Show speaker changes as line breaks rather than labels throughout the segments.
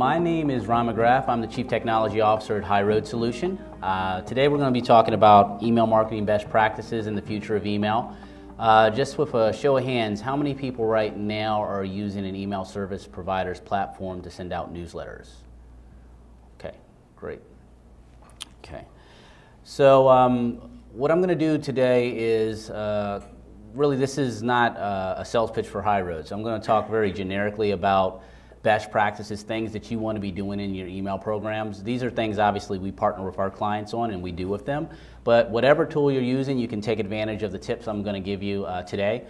My name is Ron McGrath. I'm the Chief Technology Officer at HighRoad Solution. Today we're going to be talking about email marketing best practices and the future of email. Just with a show of hands, how many people right now are using an email service provider's platform to send out newsletters? Okay, great. Okay, so what I'm going to do today is really, this is not a sales pitch for HighRoad. So I'm going to talk very generically about best practices, things that you want to be doing in your email programs. These are things obviously we partner with our clients on and we do with them. But whatever tool you're using, you can take advantage of the tips I'm going to give you today.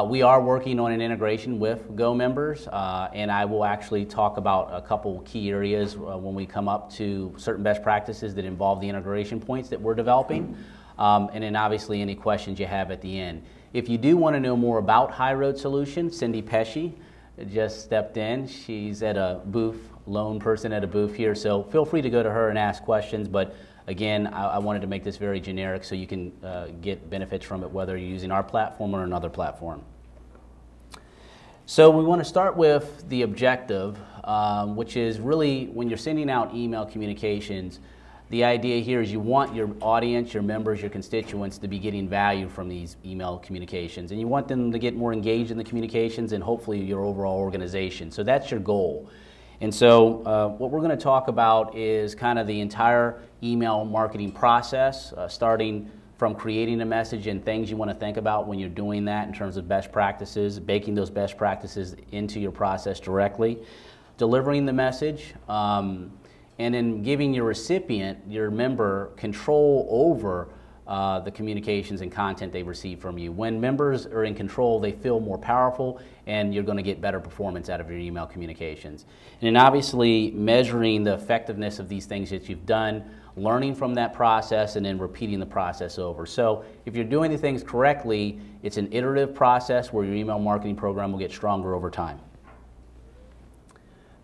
We are working on an integration with Go members, and I will actually talk about a couple key areas when we come up to certain best practices that involve the integration points that we're developing. And then obviously any questions you have at the end. If you do want to know more about HighRoad Solution, Cindy Pesci just stepped in. She's at a booth, lone person at a booth here, so feel free to go to her and ask questions. But again, I wanted to make this very generic so you can get benefits from it whether you're using our platform or another platform. So we want to start with the objective, which is really when you're sending out email communications, the idea here is you want your audience, your members, your constituents to be getting value from these email communications, and you want them to get more engaged in the communications and hopefully your overall organization. So that's your goal. And so what we're going to talk about is kind of the entire email marketing process, starting from creating a message and things you want to think about when you're doing that in terms of best practices, baking those best practices into your process directly, delivering the message, and then giving your recipient, your member, control over the communications and content they receive from you. When members are in control, they feel more powerful and you're going to get better performance out of your email communications. And then obviously measuring the effectiveness of these things that you've done, learning from that process, and then repeating the process over. So if you're doing the things correctly, it's an iterative process where your email marketing program will get stronger over time.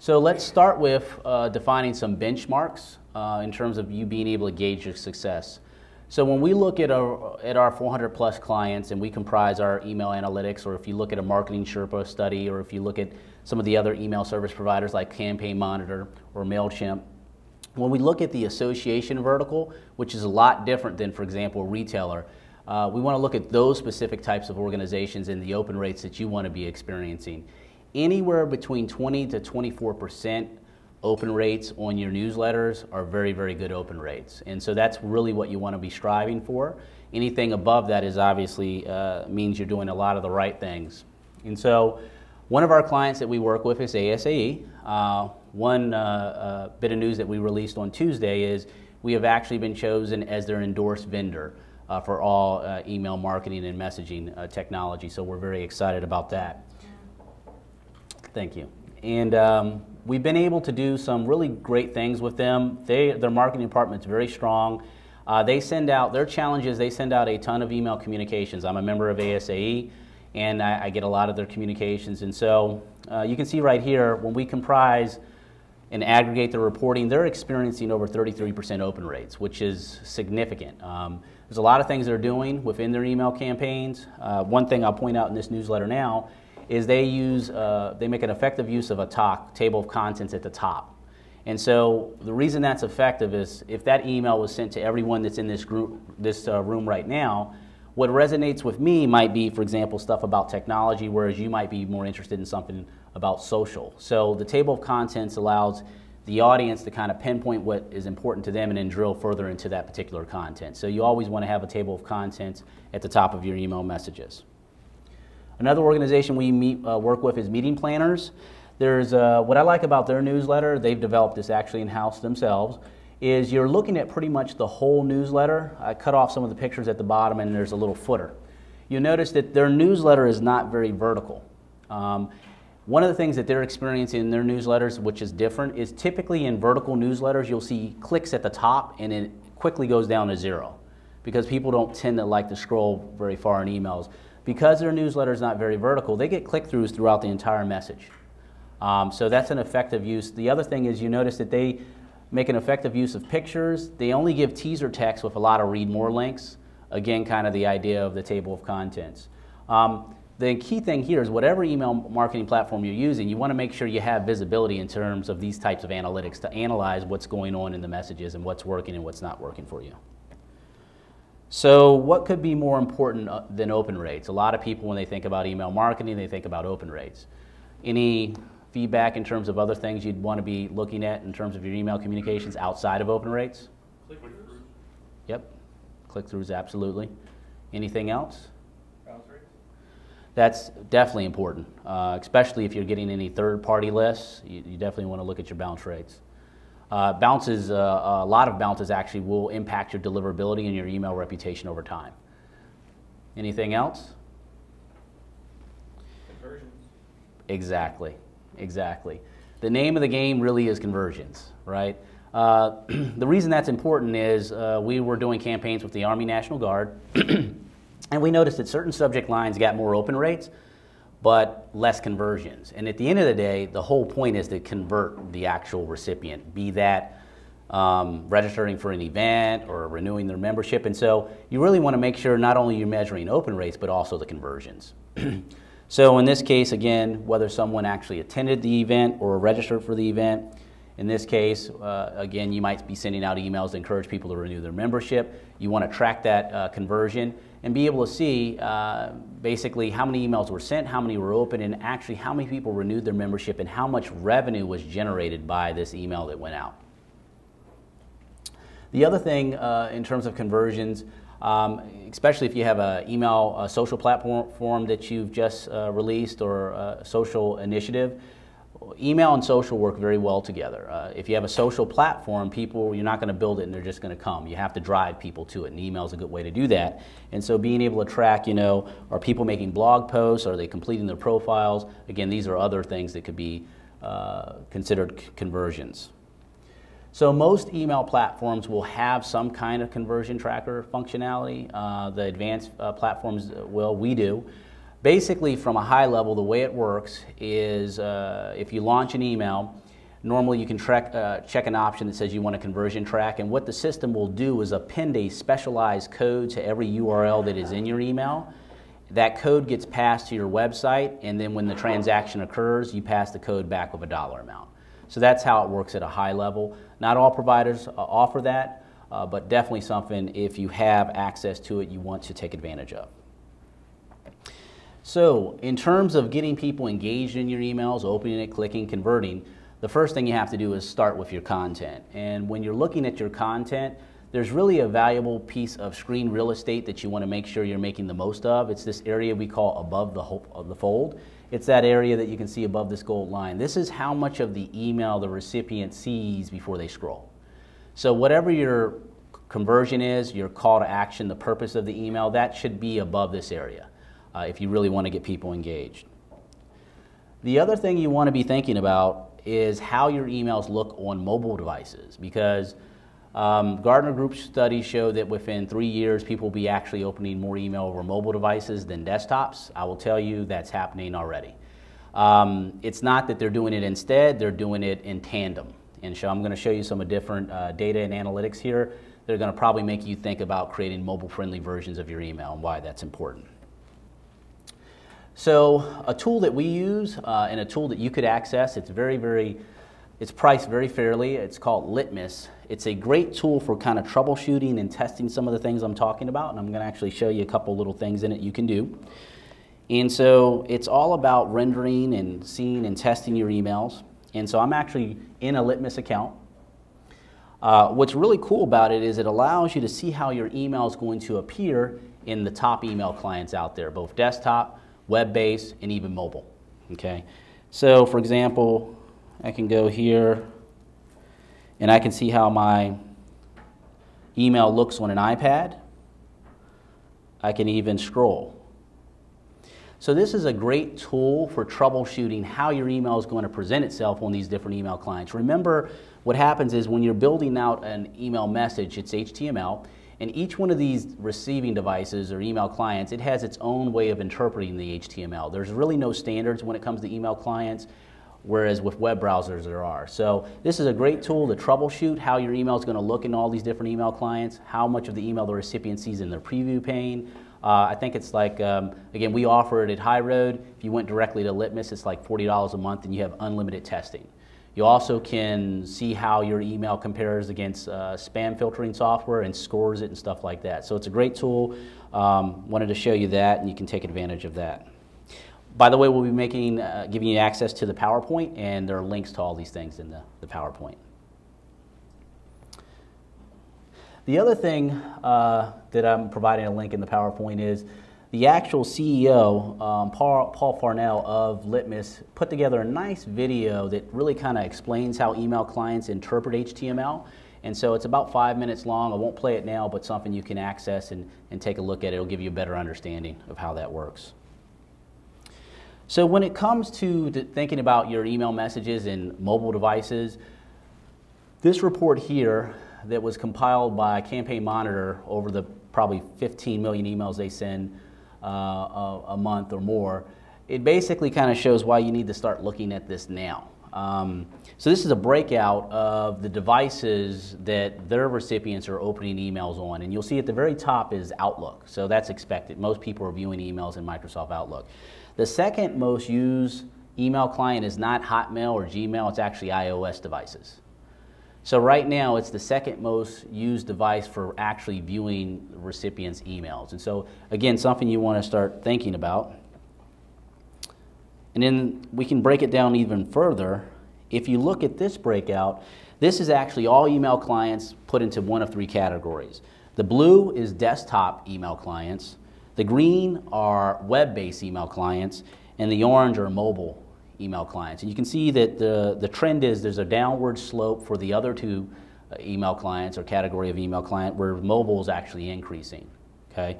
So let's start with defining some benchmarks in terms of you being able to gauge your success. So when we look at our 400 plus clients and we comprise our email analytics, or if you look at a Marketing Sherpa study, or if you look at some of the other email service providers like Campaign Monitor or MailChimp, when we look at the association vertical, which is a lot different than, for example, a retailer, we want to look at those specific types of organizations and the open rates that you want to be experiencing. Anywhere between 20 to 24% open rates on your newsletters are very, very good open rates. And so that's really what you want to be striving for. Anything above that is obviously means you're doing a lot of the right things. And so one of our clients that we work with is ASAE. One bit of news that we released on Tuesday is we have actually been chosen as their endorsed vendor for all email marketing and messaging technology. So we're very excited about that. Thank you. And we've been able to do some really great things with them. Their marketing department's very strong. They send out, their challenge is they send out a ton of email communications. I'm a member of ASAE, and I get a lot of their communications. And so you can see right here, when we comprise and aggregate the reporting, they're experiencing over 33% open rates, which is significant. There's a lot of things they're doing within their email campaigns. One thing I'll point out in this newsletter now is they make an effective use of a TOC, table of contents at the top. And so the reason that's effective is if that email was sent to everyone that's in this group, this room right now, what resonates with me might be, for example, stuff about technology, whereas you might be more interested in something about social. So the table of contents allows the audience to kind of pinpoint what is important to them and then drill further into that particular content. So you always want to have a table of contents at the top of your email messages. Another organization we work with is Meeting Planners. There's what I like about their newsletter, they've developed this actually in-house themselves, is you're looking at pretty much the whole newsletter. I cut off some of the pictures at the bottom and there's a little footer. You'll notice that their newsletter is not very vertical. One of the things that they're experiencing in their newsletters, which is different, is typically in vertical newsletters you'll see clicks at the top and it quickly goes down to 0 because people don't tend to like to scroll very far in emails. Because their newsletter is not very vertical, they get click-throughs throughout the entire message. So that's an effective use. The other thing is you notice that they make an effective use of pictures. They only give teaser text with a lot of read more links. Again, kind of the idea of the table of contents. the key thing here is whatever email marketing platform you're using, you want to make sure you have visibility in terms of these types of analytics to analyze what's going on in the messages and what's working and what's not working for you. So what could be more important than open rates? A lot of people, when they think about email marketing, they think about open rates. Any feedback in terms of other things you'd want to be looking at in terms of your email communications outside of open rates?
Click-throughs.
Yep, click-throughs, absolutely. Anything else?
Bounce rates.
That's definitely important, especially if you're getting any third-party lists. You definitely want to look at your bounce rates. Bounces, a lot of bounces actually will impact your deliverability and your email reputation over time. Anything else?
Conversions.
Exactly, exactly. The name of the game really is conversions, right? The reason that's important is we were doing campaigns with the Army National Guard, and we noticed that certain subject lines got more open rates, but less conversions. And at the end of the day, the whole point is to convert the actual recipient, be that registering for an event or renewing their membership. And so you really want to make sure not only you're measuring open rates, but also the conversions. So in this case, again, whether someone actually attended the event or registered for the event, in this case, again, you might be sending out emails to encourage people to renew their membership. You want to track that conversion and be able to see basically how many emails were sent, how many were open, and actually how many people renewed their membership and how much revenue was generated by this email that went out. The other thing in terms of conversions, especially if you have an email social platform that you've just released or a social initiative, email and social work very well together. If you have a social platform, you're not going to build it and they're just going to come. You have to drive people to it, and email is a good way to do that. And so being able to track, are people making blog posts? Are they completing their profiles? Again, these are other things that could be considered conversions. So most email platforms will have some kind of conversion tracker functionality. The advanced platforms will, we do. Basically, from a high level, the way it works is if you launch an email, normally you can check an option that says you want a conversion track, and what the system will do is append a specialized code to every URL that is in your email. That code gets passed to your website, and then when the transaction occurs, you pass the code back with a dollar amount. So that's how it works at a high level. Not all providers offer that, but definitely something, if you have access to it, you want to take advantage of. So in terms of getting people engaged in your emails, opening it, clicking, converting, the first thing you have to do is start with your content. And when you're looking at your content, there's really a valuable piece of screen real estate that you want to make sure you're making the most of. It's this area we call above the fold. It's that area that you can see above this gold line. This is how much of the email the recipient sees before they scroll. So whatever your conversion is, your call to action, the purpose of the email, that should be above this area if you really want to get people engaged. The other thing you want to be thinking about is how your emails look on mobile devices, because Gartner Group studies show that within 3 years, people will be actually opening more email over mobile devices than desktops. I will tell you that's happening already. It's not that they're doing it instead, they're doing it in tandem. And so I'm going to show you some different data and analytics here that are going to probably make you think about creating mobile-friendly versions of your email and why that's important. So a tool that we use and a tool that you could access, it's priced very fairly. It's called Litmus. It's a great tool for kind of troubleshooting and testing some of the things I'm talking about, and I'm going to actually show you a couple little things in it you can do. And so it's all about rendering and seeing and testing your emails. And so I'm actually in a Litmus account. What's really cool about it is it allows you to see how your email is going to appear in the top email clients out there, both desktop, web-based, and even mobile. Okay, so for example, I can go here and I can see how my email looks on an iPad. I can even scroll. So this is a great tool for troubleshooting how your email is going to present itself on these different email clients. Remember, what happens is when you're building out an email message, it's HTML, and each one of these receiving devices or email clients, it has its own way of interpreting the HTML. There's really no standards when it comes to email clients, whereas with web browsers there are. So this is a great tool to troubleshoot how your email is going to look in all these different email clients, how much of the email the recipient sees in their preview pane, I think it's like, again, we offer it at HighRoad. If you went directly to Litmus, it's like $40 a month and you have unlimited testing. You also can see how your email compares against spam filtering software and scores it and stuff like that. So it's a great tool. Wanted to show you that, and you can take advantage of that. By the way, we'll be giving you access to the PowerPoint, and there are links to all these things in the PowerPoint. The other thing that I'm providing a link in the PowerPoint is the actual CEO, Paul Farnell of Litmus, put together a nice video that really kind of explains how email clients interpret HTML. And so it's about 5 minutes long. I won't play it now, but something you can access and take a look at. It'll give you a better understanding of how that works. So when it comes to thinking about your email messages and mobile devices, this report here that was compiled by Campaign Monitor over the probably 15 million emails they send a month or more, it basically kind of shows why you need to start looking at this now. So this is a breakout of the devices that their recipients are opening emails on, and you'll see at the very top is Outlook, so that's expected. Most people are viewing emails in Microsoft Outlook. The second most used email client is not Hotmail or Gmail, it's actually iOS devices. So right now, it's the second most used device for actually viewing the recipient's emails. And so, again, something you want to start thinking about. And then we can break it down even further. If you look at this breakout, this is actually all email clients put into one of three categories. The blue is desktop email clients, the green are web-based email clients, and the orange are mobile email clients. And you can see that the trend is there's a downward slope for the other two email clients or category of email client where mobile is actually increasing. Okay?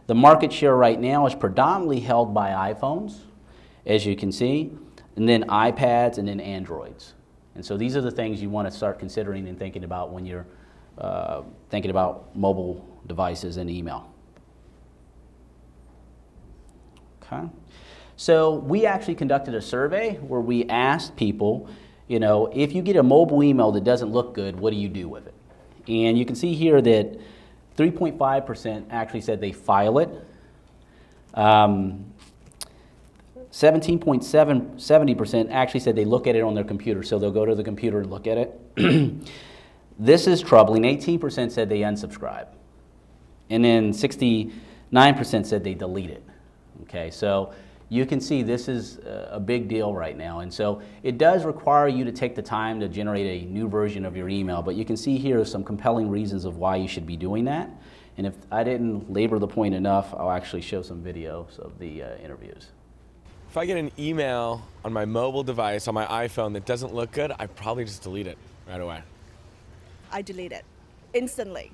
The market share right now is predominantly held by iPhones, as you can see, and then iPads and then Androids. And so these are the things you want to start considering and thinking about when you're thinking about mobile devices and email. Okay? So we actually conducted a survey where we asked people, you know, if you get a mobile email that doesn't look good, what do you do with it? And you can see here that 3.5% actually said they file it. 17.70% actually said they look at it on their computer, so they'll go to the computer and look at it. This is troubling. 18% said they unsubscribe. And then 69% said they delete it. Okay, so you can see this is a big deal right now, and so it does require you to take the time to generate a new version of your email, but you can see here some compelling reasons of why you should be doing that. And if I didn't labor the point enough, I'll actually show some videos of the interviews.
If I get an email on my mobile device, on my iPhone, that doesn't look good, I probably just delete it right away.
I delete it instantly.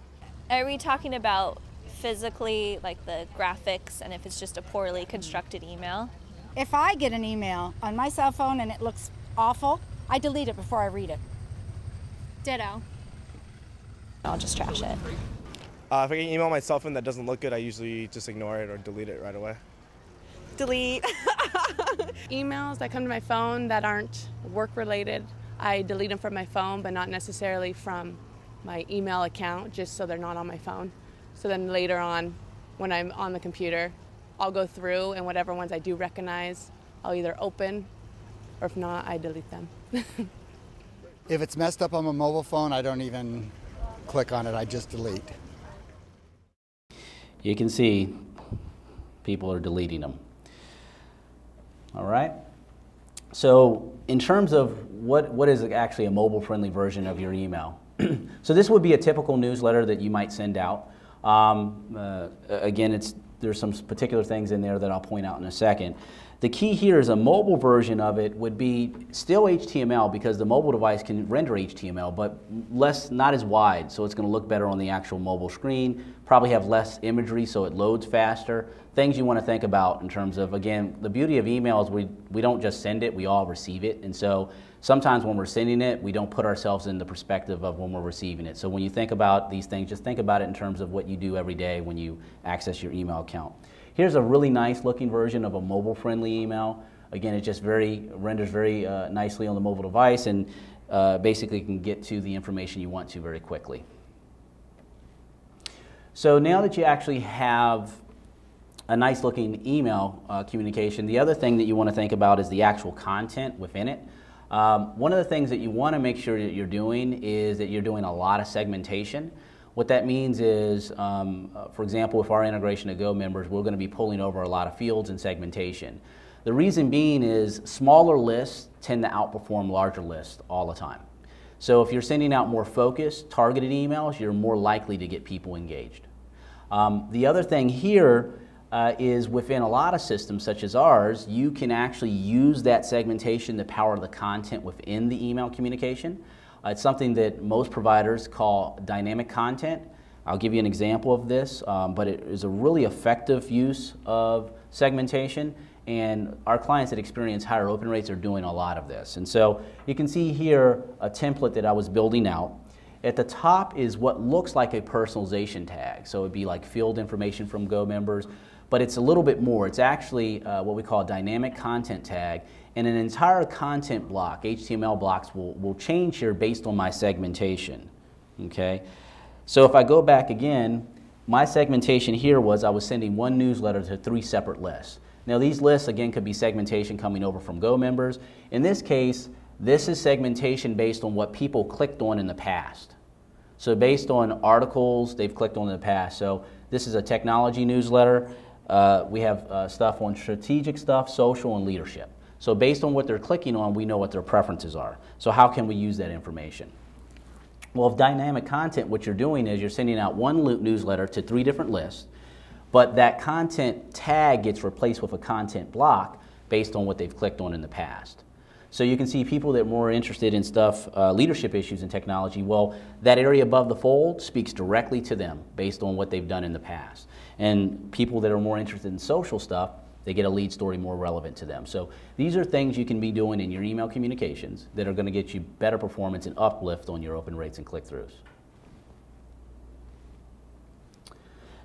Are we talking about physically, like the graphics, and if it's just a poorly constructed email?
If I get an email on my cell phone and it looks awful, I delete it before I read it.
Ditto. I'll just trash it.
If I get an email on my cell phone that doesn't look good, I usually just ignore it or delete it right away.
Delete.
Emails that come to my phone that aren't work-related, I delete them from my phone, but not necessarily from my email account, just so they're not on my phone. So then later on, when I'm on the computer, I'll go through, and whatever ones I do recognize, I'll either open, or if not, I delete them.
If it's messed up on my mobile phone, I don't even click on it, I just delete.
You can see people are deleting them. All right? So in terms of what is actually a mobile-friendly version of your email, so this would be a typical newsletter that you might send out. Again, there's some particular things in there that I'll point out in a second. The key here is a mobile version of it would be still HTML because the mobile device can render HTML, but not as wide, so it's going to look better on the actual mobile screen, probably have less imagery so it loads faster. Things you want to think about in terms of, again, the beauty of email is we don't just send it, we all receive it, and so sometimes when we're sending it, we don't put ourselves in the perspective of when we're receiving it. So when you think about these things, just think about it in terms of what you do every day when you access your email account. Here's a really nice looking version of a mobile-friendly email. Again, it just renders very nicely on the mobile device and basically can get to the information you want to very quickly. So now that you actually have a nice looking email communication, the other thing that you want to think about is the actual content within it. One of the things that you want to make sure that you're doing is that you're doing a lot of segmentation. What that means is, for example, with our integration to Go members, we're going to be pulling over a lot of fields in segmentation. The reason being is smaller lists tend to outperform larger lists all the time. So if you're sending out more focused, targeted emails, you're more likely to get people engaged. The other thing here is within a lot of systems such as ours, you can actually use that segmentation to power the content within the email communication. It's something that most providers call dynamic content. I'll give you an example of this, but it is a really effective use of segmentation, and our clients that experience higher open rates are doing a lot of this. And so you can see here a template that I was building out. At the top is what looks like a personalization tag. So it would be like field information from Go members, but it's a little bit more. It's actually what we call a dynamic content tag, and an entire content block, HTML blocks, will change here based on my segmentation, okay? So if I go back again, my segmentation here was I was sending one newsletter to 3 separate lists. Now these lists, again, could be segmentation coming over from Go members. In this case, this is segmentation based on what people clicked on in the past. So based on articles they've clicked on in the past. So this is a technology newsletter. We have stuff on strategic stuff, social, and leadership. So based on what they're clicking on, we know what their preferences are. So how can we use that information? Well, with dynamic content, what you're doing is you're sending out one newsletter to 3 different lists, but that content tag gets replaced with a content block based on what they've clicked on in the past. So you can see people that are more interested in stuff, leadership issues and technology, well, that area above the fold speaks directly to them based on what they've done in the past. And people that are more interested in social stuff, they get a lead story more relevant to them. So these are things you can be doing in your email communications that are going to get you better performance and uplift on your open rates and click-throughs.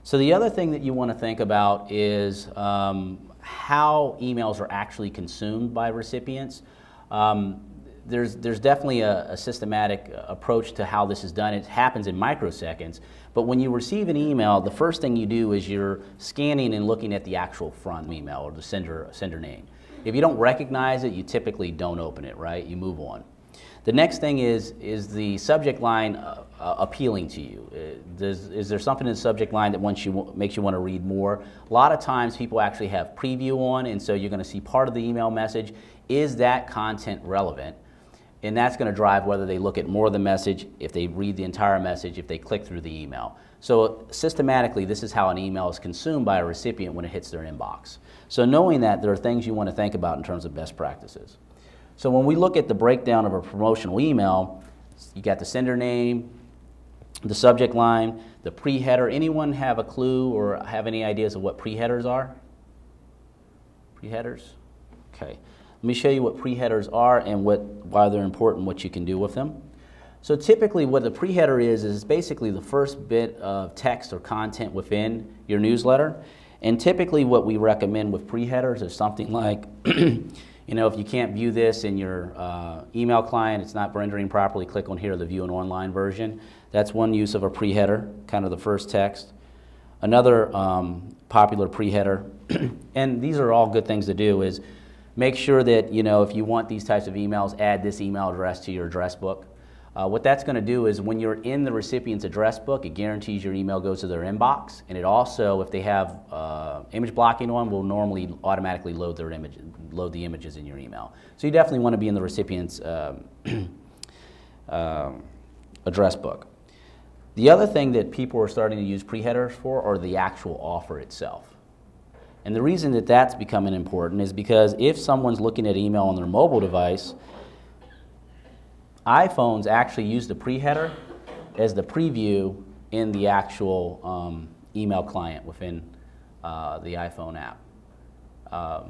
So the other thing that you want to think about is how emails are actually consumed by recipients. There's definitely a systematic approach to how this is done. It happens in microseconds. But when you receive an email, the first thing you do is you're scanning and looking at the actual front email or the sender name. If you don't recognize it, you typically don't open it, right? You move on. The next thing is the subject line appealing to you? Is there something in the subject line that makes you want to read more? A lot of times people actually have preview on, and so you're going to see part of the email message. Is that content relevant? And that's going to drive whether they look at more of the message, if they read the entire message, if they click through the email. So systematically, this is how an email is consumed by a recipient when it hits their inbox. So knowing that, there are things you want to think about in terms of best practices. So when we look at the breakdown of a promotional email, you got the sender name, the subject line, the pre-header. Anyone have a clue or have any ideas of what pre-headers are? Pre-headers? Okay. Let me show you what pre-headers are and why they're important, what you can do with them. So typically what the pre-header is basically the first bit of text or content within your newsletter. And typically what we recommend with pre-headers is something like, you know, if you can't view this in your email client, it's not rendering properly, click on here to view an online version. That's one use of a pre-header, kind of the first text. Another popular pre-header, and these are all good things to do, is make sure that, you know, if you want these types of emails, add this email address to your address book. What that's going to do is when you're in the recipient's address book, it guarantees your email goes to their inbox, and it also, if they have image blocking on, will normally automatically load the images in your email. So you definitely want to be in the recipient's address book. The other thing that people are starting to use pre-headers for are the actual offer itself. And the reason that that's becoming important is because if someone's looking at email on their mobile device, iPhones actually use the pre-header as the preview in the actual email client within the iPhone app.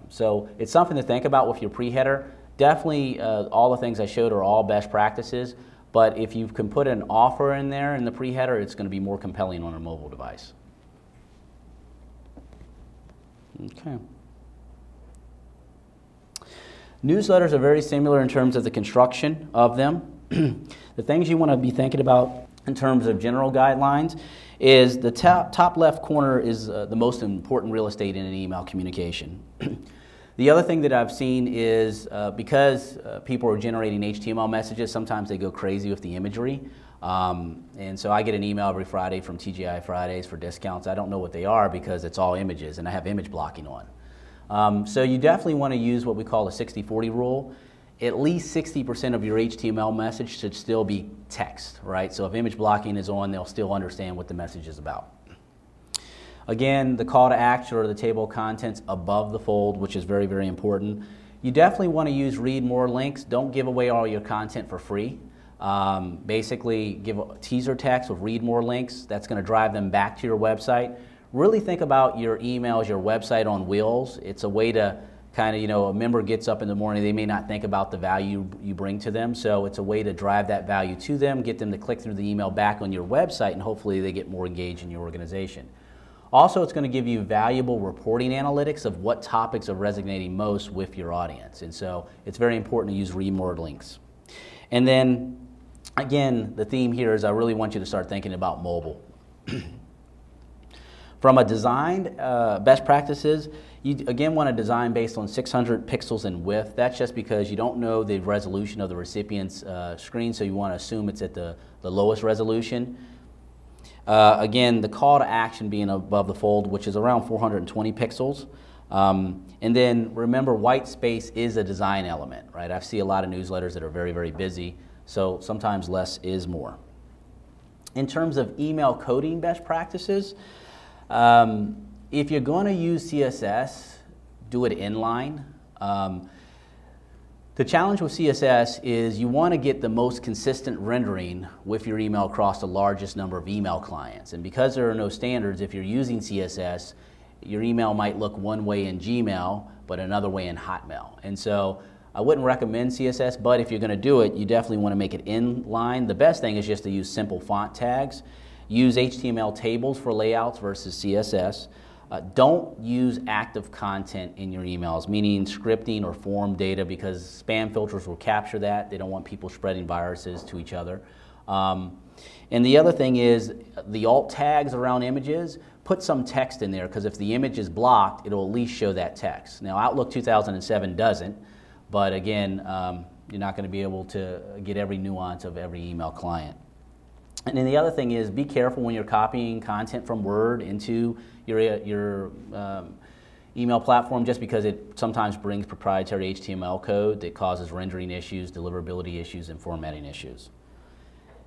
So it's something to think about with your pre-header. Definitely all the things I showed are all best practices, but if you can put an offer in there in the pre-header, it's going to be more compelling on a mobile device. Okay. Newsletters are very similar in terms of the construction of them. The things you want to be thinking about in terms of general guidelines is the top left corner is the most important real estate in an email communication. The other thing that I've seen is because people are generating HTML messages, sometimes they go crazy with the imagery. And so I get an email every Friday from TGI Fridays for discounts. I don't know what they are because it's all images and I have image blocking on. So you definitely want to use what we call a 60-40 rule. At least 60% of your HTML message should still be text, right? So if image blocking is on, they'll still understand what the message is about. Again, the call to action or the table of contents above the fold, which is very, very important. You definitely want to use read more links. Don't give away all your content for free. Basically, give a teaser text with read more links. That's going to drive them back to your website. Really think about your emails, your website on wheels. It's a way to kind of, a member gets up in the morning, they may not think about the value you bring to them, so it's a way to drive that value to them, get them to click through the email back on your website, and hopefully they get more engaged in your organization. Also, it's going to give you valuable reporting analytics of what topics are resonating most with your audience, and so it's very important to use read more links. And then, again, the theme here is I really want you to start thinking about mobile. From a design best practices, you again want to design based on 600 pixels in width. That's just because you don't know the resolution of the recipient's screen, so you want to assume it's at the lowest resolution. Again, the call to action being above the fold, which is around 420 pixels. And then remember, white space is a design element, right? I see a lot of newsletters that are very, very busy, so sometimes less is more. In terms of email coding best practices, if you're going to use CSS, do it inline. The challenge with CSS is you want to get the most consistent rendering with your email across the largest number of email clients. And because there are no standards, if you're using CSS, your email might look one way in Gmail, but another way in Hotmail. And so I wouldn't recommend CSS, but if you're going to do it, you definitely want to make it inline. The best thing is just to use simple font tags. Use HTML tables for layouts versus CSS. Don't use active content in your emails, meaning scripting or form data, because spam filters will capture that. They don't want people spreading viruses to each other. And the other thing is the alt tags around images, put some text in there, because if the image is blocked, it'll at least show that text. Now, Outlook 2007 doesn't, but again, you're not going to be able to get every nuance of every email client. And then the other thing is be careful when you're copying content from Word into your email platform, just because it sometimes brings proprietary HTML code that causes rendering issues, deliverability issues, and formatting issues.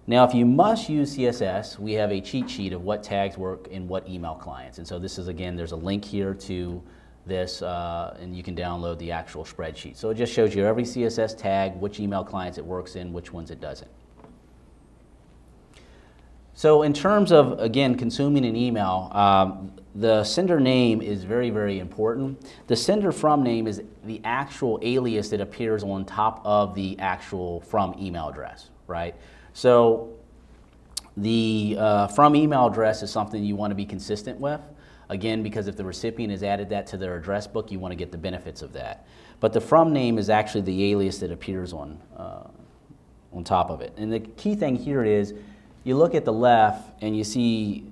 Now, if you must use CSS, we have a cheat sheet of what tags work in what email clients. And so this is, again, there's a link here to this, and you can download the actual spreadsheet. So it just shows you every CSS tag, which email clients it works in, which ones it doesn't. So in terms of, again, consuming an email, the sender name is very, very important. The sender from name is the actual alias that appears on top of the actual from email address, right? So the from email address is something you want to be consistent with. Again, because if the recipient has added that to their address book, you want to get the benefits of that. But the from name is actually the alias that appears on top of it. And the key thing here is, you look at the left and you see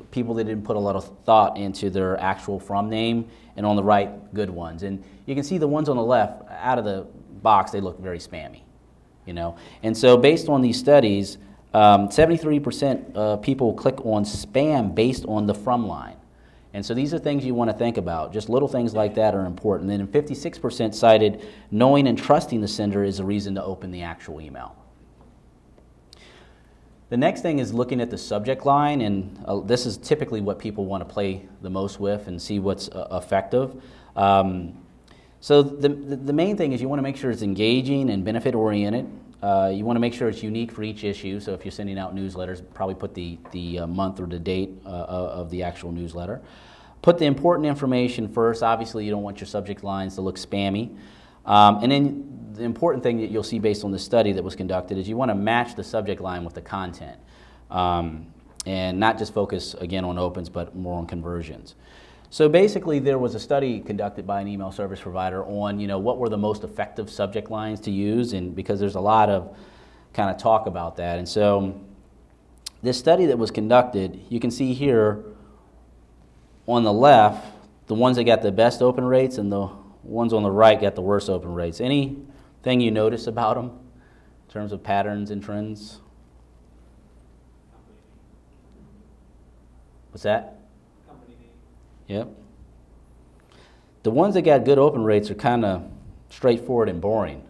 people that didn't put a lot of thought into their actual from name, and on the right, good ones. And you can see the ones on the left, out of the box, they look very spammy, And so based on these studies, 73% of people click on spam based on the from line. And so these are things you want to think about. Just little things like that are important. And then 56% cited knowing and trusting the sender is a reason to open the actual email. The next thing is looking at the subject line, and this is typically what people want to play the most with and see what's effective. So the main thing is you want to make sure it's engaging and benefit-oriented. You want to make sure it's unique for each issue. So if you're sending out newsletters, probably put the month or the date of the actual newsletter. Put the important information first. Obviously, you don't want your subject lines to look spammy. And then the important thing that you'll see based on the study that was conducted is you want to match the subject line with the content, and not just focus, again, on opens, but more on conversions. So basically, there was a study conducted by an email service provider on, what were the most effective subject lines to use, and because there's a lot of kind of talk about that. And so this study that was conducted, you can see here on the left, the ones that got the best open rates and the ones on the right got the worst open rates. Anything you notice about them in terms of patterns and trends? What's that?
Company name.
Yep. The ones that got good open rates are kind of straightforward and boring.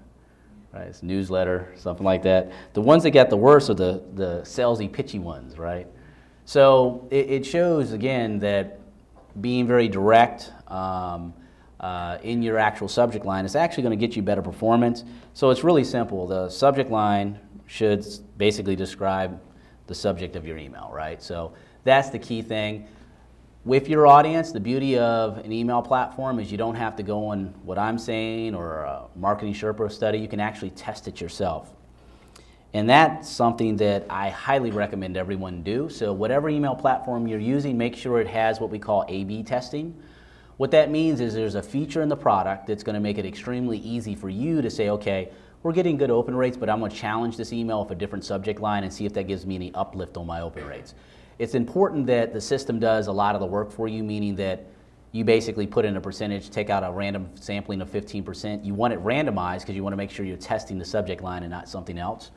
Right? It's newsletter, something like that. The ones that got the worst are the salesy, pitchy ones, right? So it shows, again, that being very direct in your actual subject line is actually going to get you better performance. So it's really simple. The subject line should basically describe the subject of your email, right? So that's the key thing. With your audience, the beauty of an email platform is you don't have to go on what I'm saying or a marketing Sherpa study. You can actually test it yourself. And that's something that I highly recommend everyone do. So whatever email platform you're using, make sure it has what we call A/B testing. What that means is there's a feature in the product that's going to make it extremely easy for you to say, okay, we're getting good open rates, but I'm going to challenge this email with a different subject line and see if that gives me any uplift on my open rates. It's important that the system does a lot of the work for you, meaning that you basically put in a percentage, take out a random sampling of 15%. You want it randomized because you want to make sure you're testing the subject line and not something else.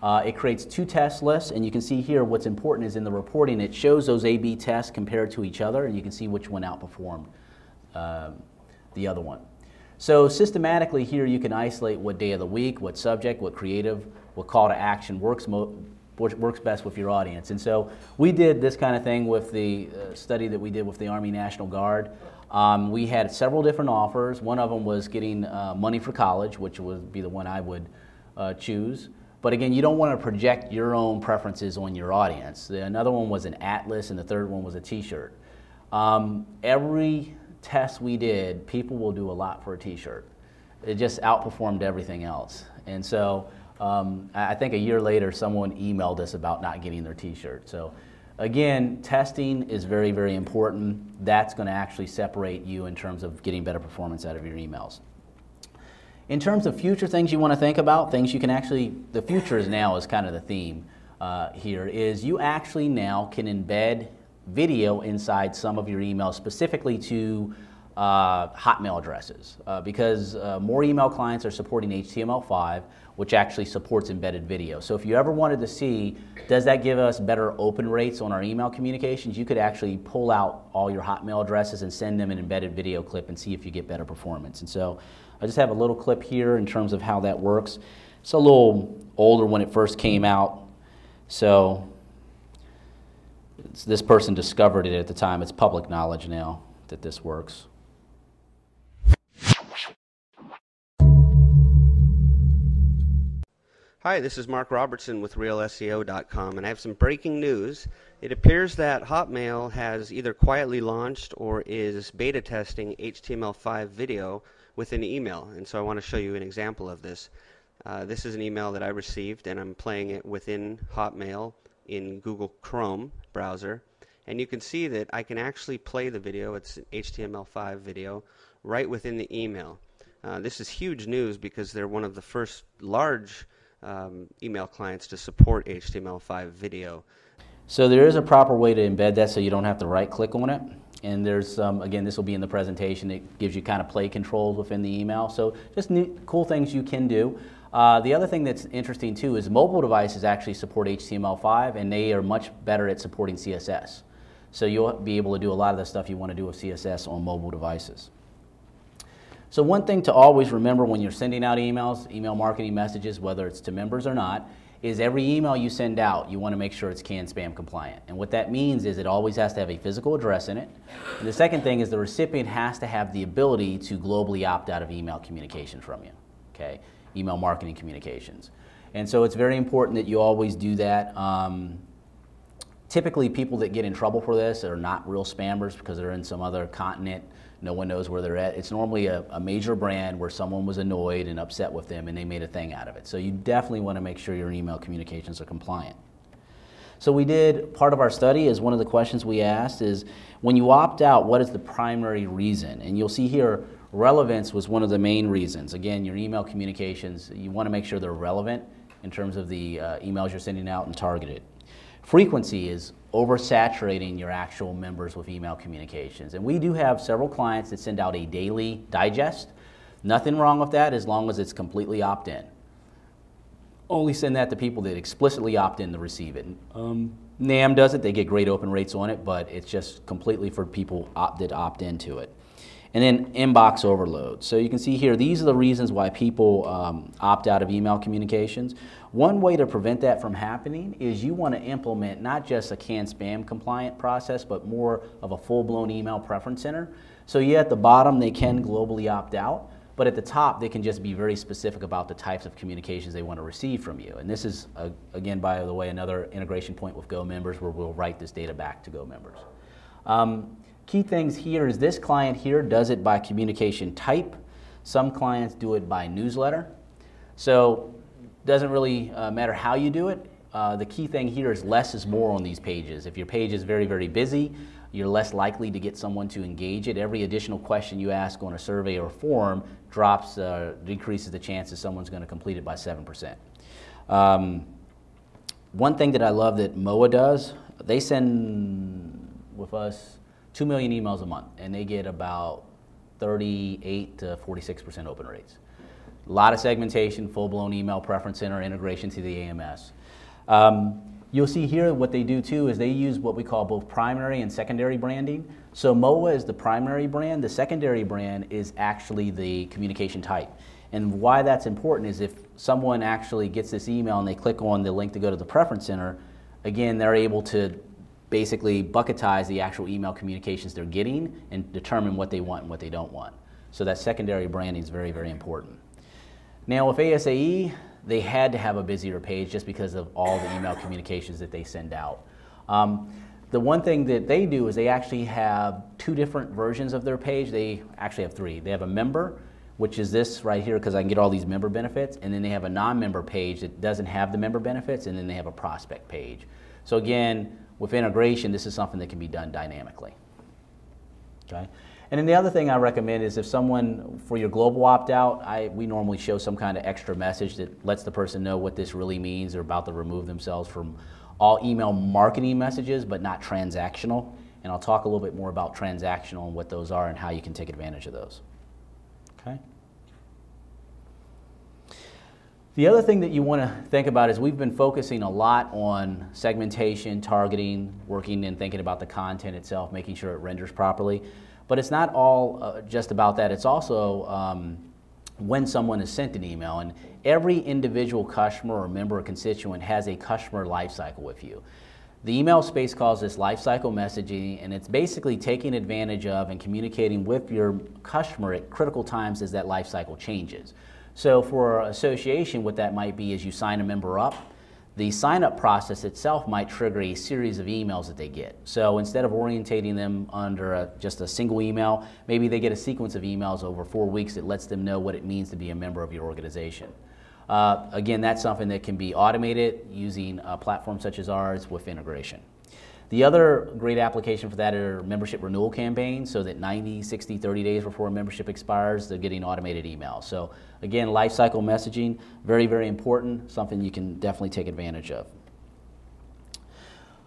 It creates 2 test lists, and you can see here what's important is in the reporting, it shows those A/B tests compared to each other, and you can see which one outperformed the other one. So systematically here you can isolate what day of the week, what subject, what creative, what call to action works best with your audience. And so we did this kind of thing with the study that we did with the Army National Guard. We had several different offers. One of them was getting money for college, which would be the one I would choose. But again, you don't want to project your own preferences on your audience. Another one was an atlas, and the third one was a t-shirt. Every test we did, people will do a lot for a t-shirt. It just outperformed everything else. And so I think a year later, someone emailed us about not getting their t-shirt. So again, testing is very, very important. That's going to actually separate you in terms of getting better performance out of your emails. In terms of future things you want to think about, things you can actually, the future is now is kind of the theme here, is you actually now can embed video inside some of your emails, specifically to Hotmail addresses, because more email clients are supporting HTML5, which actually supports embedded video. So if you ever wanted to see, does that give us better open rates on our email communications, you could actually pull out all your Hotmail addresses and send them an embedded video clip and see if you get better performance. And so I just have a little clip here in terms of how that works. It's a little older when it first came out, so this person discovered it at the time. It's public knowledge now that this works.
Hi, this is Mark Robertson with RealSEO.com, and I have some breaking news. It appears that Hotmail has either quietly launched or is beta testing HTML5 video within email, and so I want to show you an example of this. This is an email that I received, and I'm playing it within Hotmail in Google Chrome browser, and you can see that I can actually play the video. It's an HTML5 video right within the email. This is huge news because they're one of the first large email clients to support HTML5 video.
So there is a proper way to embed that so you don't have to right click on it. And there's again, this will be in the presentation. It gives you kind of play controls within the email. So just neat, cool things you can do. The other thing that's interesting too is mobile devices actually support HTML5, and they are much better at supporting CSS. So you'll be able to do a lot of the stuff you want to do with CSS on mobile devices. So one thing to always remember when you're sending out emails, email marketing messages, whether it's to members or not, is every email you send out, you want to make sure it's CAN spam compliant. And what that means is it always has to have a physical address in it. And the second thing is the recipient has to have the ability to globally opt out of email communication from you, okay? Email marketing communications. And so it's very important that you always do that. Typically people that get in trouble for this are not real spammers because they're in some other continent. No one knows where they're at. It's normally a major brand where someone was annoyed and upset with them and they made a thing out of it. So you definitely want to make sure your email communications are compliant. So we did, part of our study is one of the questions we asked is, when you opt out, what is the primary reason? And you'll see here, relevance was one of the main reasons. Again, your email communications, you want to make sure they're relevant in terms of the emails you're sending out and targeted. frequency is oversaturating your actual members with email communications. And we do have several clients that send out a daily digest. Nothing wrong with that as long as it's completely opt-in. Only send that to people that explicitly opt in to receive it. NAM does it, they get great open rates on it, but it's just completely for people that opt into it. And then inbox overload. So you can see here, these are the reasons why people opt out of email communications. One way to prevent that from happening is you want to implement not just a CAN-SPAM compliant process, but more of a full-blown email preference center. So yeah, at the bottom they can globally opt out, but at the top they can just be very specific about the types of communications they want to receive from you. And this is, again, by the way, another integration point with Go members where we'll write this data back to Go members. Key things here is this client here does it by communication type. Some clients do it by newsletter. So it doesn't really matter how you do it. The key thing here is less is more on these pages. If your page is very, very busy, you're less likely to get someone to engage it. Every additional question you ask on a survey or form decreases the chances someone's going to complete it by 7%. One thing that I love that MOA does, they send with us 2 million emails a month, and they get about 38 to 46% open rates. A lot of segmentation, full-blown email preference center, integration to the AMS. You'll see here what they do too is they use what we call both primary and secondary branding. So MOA is the primary brand. The secondary brand is actually the communication type. And why that's important is if someone actually gets this email and they click on the link to go to the preference center, again, they're able to basically bucketize the actual email communications they're getting and determine what they want and what they don't want. So that secondary branding is very, very important. Now with ASAE, they had to have a busier page just because of all the email communications that they send out. The one thing that they do is they actually have 2 different versions of their page. They actually have 3. They have a member, which is this right here because I can get all these member benefits, and then they have a non-member page that doesn't have the member benefits, and then they have a prospect page. So again, with integration, this is something that can be done dynamically. Okay? And then the other thing I recommend is if someone, for your global opt-out, we normally show some kind of extra message that lets the person know what this really means. They're about to remove themselves from all email marketing messages, but not transactional. And I'll talk a little bit more about transactional and what those are and how you can take advantage of those. Okay? The other thing that you want to think about is we've been focusing a lot on segmentation, targeting, working and thinking about the content itself, making sure it renders properly. But it's not all just about that. It's also when someone is sent an email. And every individual customer or member or constituent has a customer lifecycle with you. The email space calls this lifecycle messaging, and it's basically taking advantage of and communicating with your customer at critical times as that lifecycle changes. So for association, what that might be is you sign a member up. The sign-up process itself might trigger a series of emails that they get. So instead of orientating them under just a single email, maybe they get a sequence of emails over 4 weeks that lets them know what it means to be a member of your organization. Again, that's something that can be automated using a platform such as ours with integration. The other great application for that are membership renewal campaigns, so that 90, 60, 30 days before a membership expires, they're getting automated emails. So again, lifecycle messaging, very, very important, something you can definitely take advantage of.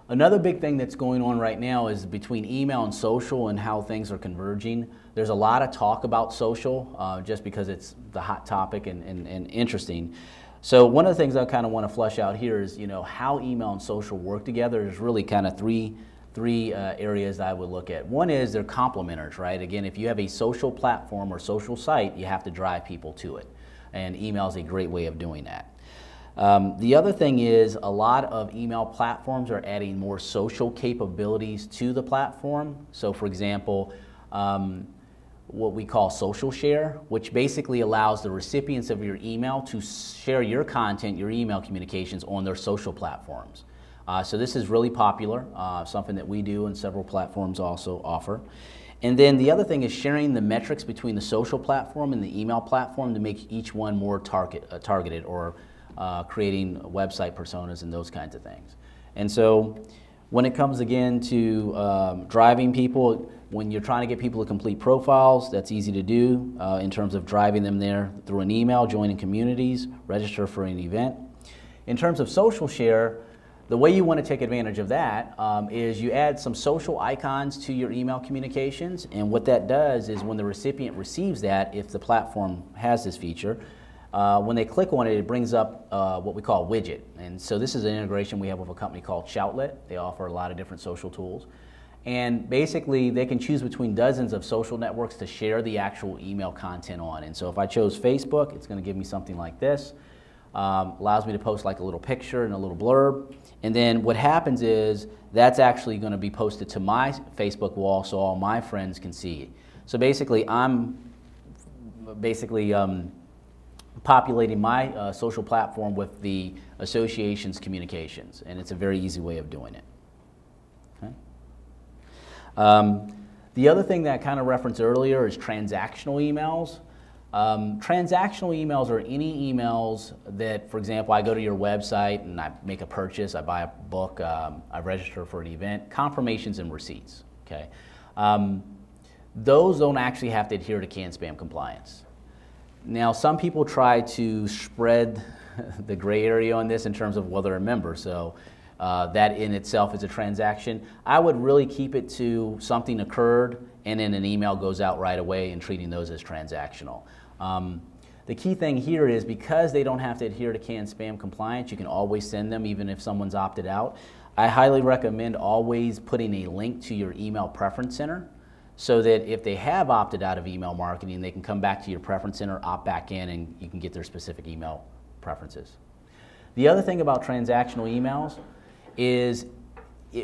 Another big thing that's going on right now is between email and social and how things are converging. There's a lot of talk about social just because it's the hot topic and interesting. So one of the things I kind of want to flesh out here is, how email and social work together. There's really kind of three areas I would look at. One is they're complementers, right? Again, if you have a social platform or social site, you have to drive people to it. And email is a great way of doing that. The other thing is a lot of email platforms are adding more social capabilities to the platform. So for example, what we call social share, which basically allows the recipients of your email to share your content, your email communications on their social platforms. So this is really popular, something that we do and several platforms also offer. And then the other thing is sharing the metrics between the social platform and the email platform to make each one more targeted or creating website personas and those kinds of things. And so when it comes again to driving people, when you're trying to get people to complete profiles, that's easy to do in terms of driving them there through an email, joining communities, register for an event. In terms of social share, The way you want to take advantage of that is you add some social icons to your email communications, and what that does is when the recipient receives that, if the platform has this feature, when they click on it, it brings up what we call a widget. And so this is an integration we have with a company called Shoutlet. They offer a lot of different social tools. And basically, they can choose between dozens of social networks to share the actual email content on. And so if I chose Facebook, it's going to give me something like this. Allows me to post like a little picture and a little blurb. And then what happens is that's actually going to be posted to my Facebook wall so all my friends can see it. So basically, I'm populating my social platform with the association's communications, and it's a very easy way of doing it. Okay. The other thing that I kind of referenced earlier is transactional emails. Transactional emails are any emails that, for example, I go to your website and I make a purchase, I buy a book, I register for an event, confirmations and receipts. Okay. Those don't actually have to adhere to CAN-SPAM compliance. Now, some people try to spread the gray area on this in terms of whether they're a member, so that in itself is a transaction. I would really keep it to something occurred and then an email goes out right away and treating those as transactional. The key thing here is because they don't have to adhere to CAN-SPAM compliance, you can always send them even if someone's opted out. I highly recommend always putting a link to your email preference center, so that if they have opted out of email marketing, they can come back to your preference center, opt back in, and you can get their specific email preferences. The other thing about transactional emails is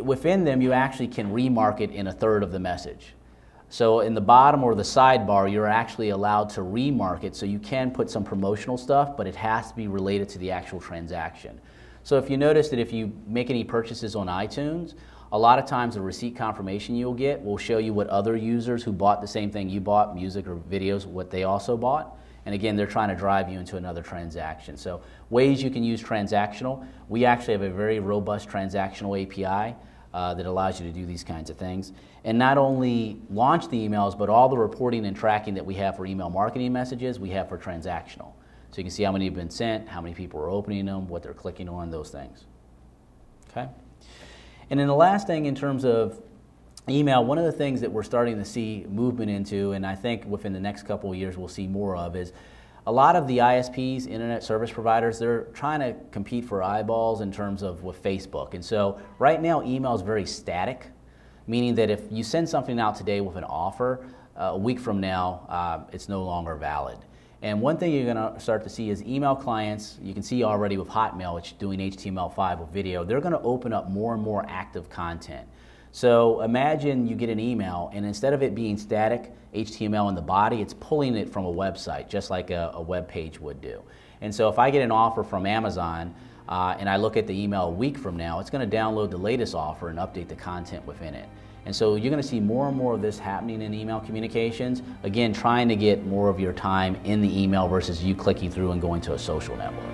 within them you actually can remarket in a third of the message. So in the bottom or the sidebar, you're actually allowed to remarket, so you can put some promotional stuff, but it has to be related to the actual transaction. So if you notice that if you make any purchases on iTunes, a lot of times the receipt confirmation you'll get will show you what other users who bought the same thing you bought, music or videos, what they also bought. And again, they're trying to drive you into another transaction. So ways you can use transactional. We actually have a very robust transactional API that allows you to do these kinds of things. And not only launch the emails, but all the reporting and tracking that we have for email marketing messages, we have for transactional. So you can see how many have been sent, how many people are opening them, what they're clicking on, those things. Okay? And then the last thing in terms of email, one of the things that we're starting to see movement into, and I think within the next couple of years we'll see more of, is a lot of the ISPs, internet service providers, they're trying to compete for eyeballs in terms of with Facebook. And so right now email is very static, meaning that if you send something out today with an offer, a week from now it's no longer valid. And one thing you're going to start to see is email clients, you can see already with Hotmail, which is doing HTML5 with video, they're going to open up more and more active content. So imagine you get an email and instead of it being static HTML in the body, it's pulling it from a website, just like a web page would do. And so if I get an offer from Amazon and I look at the email a week from now, it's going to download the latest offer and update the content within it. And so you're going to see more and more of this happening in email communications, again, trying to get more of your time in the email versus you clicking through and going to a social network.